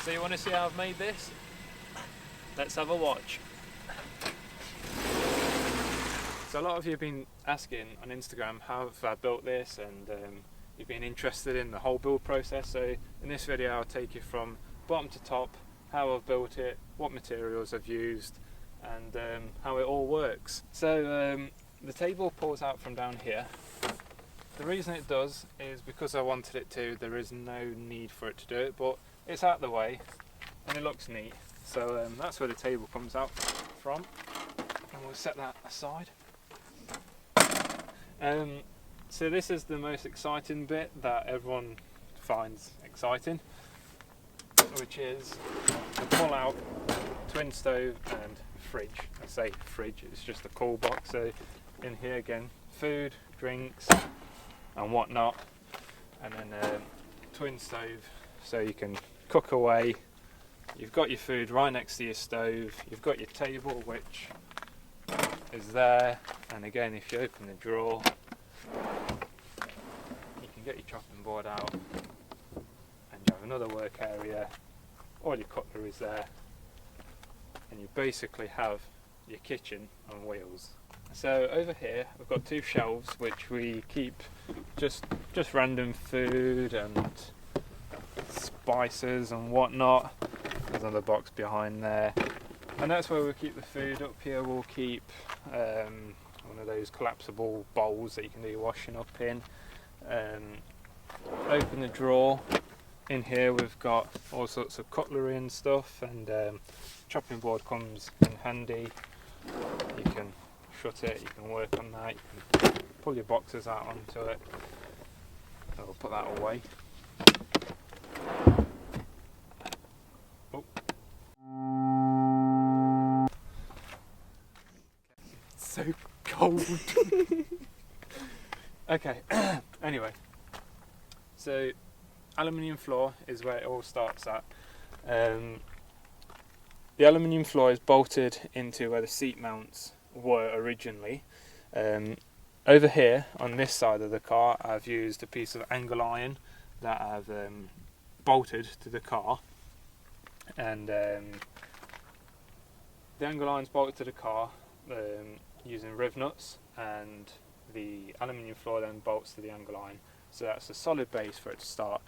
So you want to see how I've made this? Let's have a watch. So a lot of you have been asking on Instagram how have I built this, and you've been interested in the whole build process. So in this video I'll take you from bottom to top, how I've built it, what materials I've used, and how it all works. So the table pulls out from down here. The reason it does is because I wanted it to. There is no need for it to do it, but it's out of the way and it looks neat. So that's where the table comes out from, and we'll set that aside. So this is the most exciting bit that everyone finds exciting, which is the pull out twin stove and fridge. I say fridge, it's just a cool box. So in here again, food, drinks and whatnot, and then twin stove so you can cook away. You've got your food right next to your stove, you've got your table which is there, and again if you open the drawer you can get your chopping board out and you have another work area, all your cutlery is there, and you basically have your kitchen on wheels. So over here I've got two shelves which we keep just random food and spices and whatnot. There's another box behind there, and that's where we'll keep the food. Up here we'll keep one of those collapsible bowls that you can do your washing up in. Open the drawer. In here we've got all sorts of cutlery and stuff, and chopping board comes in handy. You can shut it, you can work on that, you can pull your boxes out onto it. So we'll put that away. Oh. It's so cold. Okay, anyway, so aluminium floor is where it all starts at. The aluminium floor is bolted into where the seat mounts were originally. Over here on this side of the car I've used a piece of angle iron that I've bolted to the car, and the angle iron's bolted to the car using riv nuts, and the aluminium floor then bolts to the angle iron. So that's a solid base for it to start.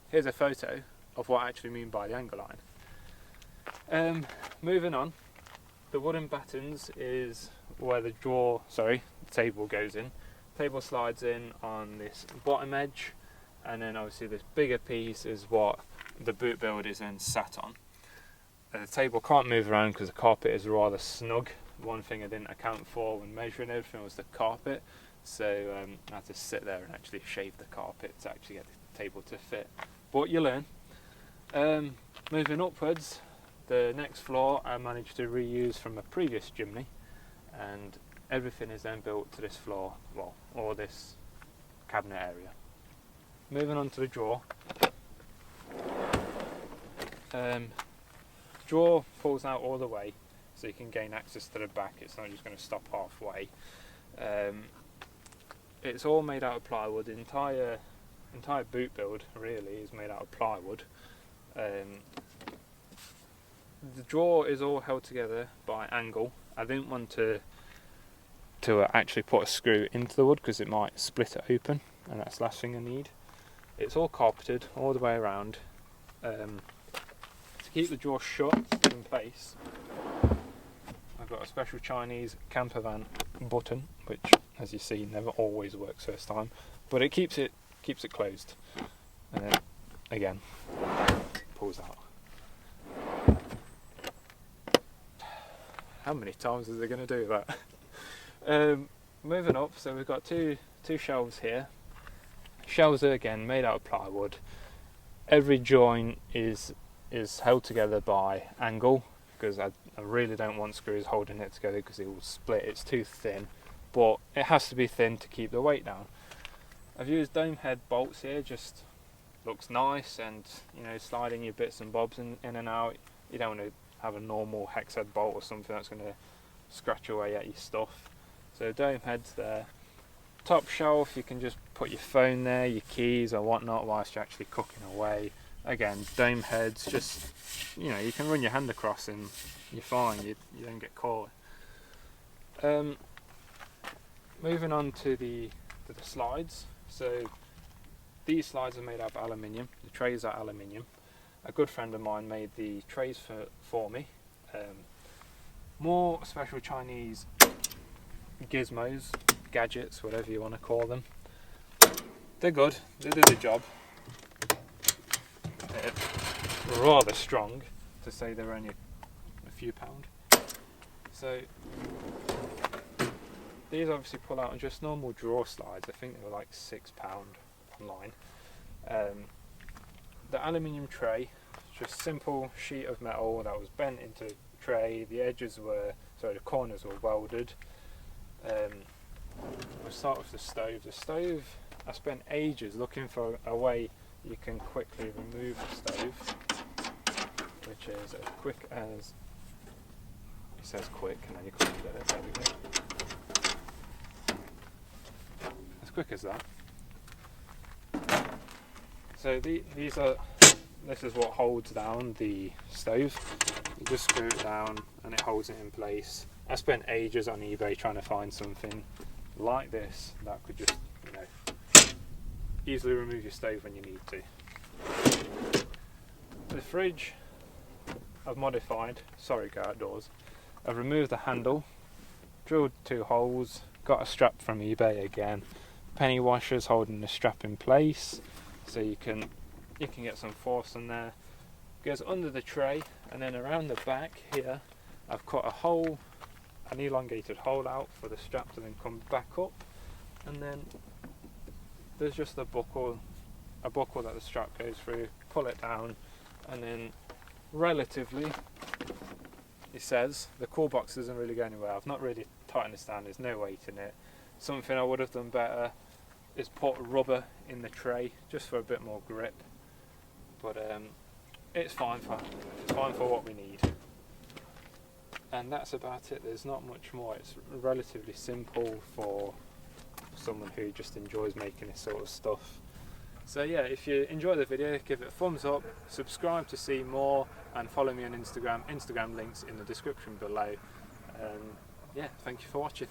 Here's a photo of what I actually mean by the angle iron. Moving on, the wooden battens is where the table goes in. The table slides in on this bottom edge, and then obviously this bigger piece is what the boot build is then sat on. The table can't move around because the carpet is rather snug. One thing I didn't account for when measuring everything was the carpet, so I had to sit there and actually shave the carpet to actually get the table to fit. But you learn. Moving upwards, the next floor I managed to reuse from a previous Jimny, and everything is then built to this floor, or this cabinet area. Moving on to the drawer. Drawer pulls out all the way so you can gain access to the back. It's not just going to stop halfway. It's all made out of plywood. The entire boot build really is made out of plywood. The drawer is all held together by angle. I didn't want to actually put a screw into the wood because it might split it open, and that's the last thing I need. It's all carpeted all the way around. To keep the drawer shut in place, I've got a special Chinese camper van button, which, as you see, never always works first time, but it keeps it closed, and then again pulls out. How many times is it going to do that? Moving up, so we've got two shelves here. Shelves are again made out of plywood. Every joint is held together by angle, because I really don't want screws holding it together because it will split. It's too thin, but it has to be thin to keep the weight down. I've used dome head bolts here, just looks nice, and sliding your bits and bobs in and out. You don't want to have a normal hex head bolt or something that's going to scratch away at your stuff. So dome heads there. Top shelf, you can just put your phone there, your keys or whatnot whilst you're actually cooking away. again, dome heads, just, you know, you can run your hand across and you're fine, you don't get caught. Moving on to the slides. So these slides are made out of aluminium, the trays are aluminium. A good friend of mine made the trays for me. More special Chinese gizmos, gadgets, whatever you want to call them. They're good, they do the job. They're rather strong, to say they're only a few pound. So these obviously pull out on just normal drawer slides. I think they were like £6 online. The aluminium tray, just simple sheet of metal that was bent into the tray. The edges were, sorry, the corners were welded. We'll start with the stove. The stove, I spent ages looking for a way you can quickly remove the stove, which is as quick as, it says quick and then you can't get it, there we go. As quick as that. So this is what holds down the stove. You just screw it down and it holds it in place. I spent ages on eBay trying to find something like this that could just, you know, easily remove your stove when you need to. The fridge I've modified, sorry go outdoors. I've removed the handle, drilled 2 holes, got a strap from eBay again, penny washers holding the strap in place so you can get some force on there. Goes under the tray, and then around the back here I've cut a hole, an elongated hole out for the strap to then come back up, and then there's just a buckle that the strap goes through. Pull it down, and then relatively, it says the cool box doesn't really go anywhere. I've not really tightened this down, there's no weight in it. Something I would have done better is put rubber in the tray just for a bit more grip, but it's fine for what we need. And that's about it. There's not much more. It's relatively simple for someone who just enjoys making this sort of stuff. So yeah, if you enjoy the video, give it a thumbs up, subscribe to see more, and follow me on Instagram. Instagram links in the description below. Yeah, thank you for watching.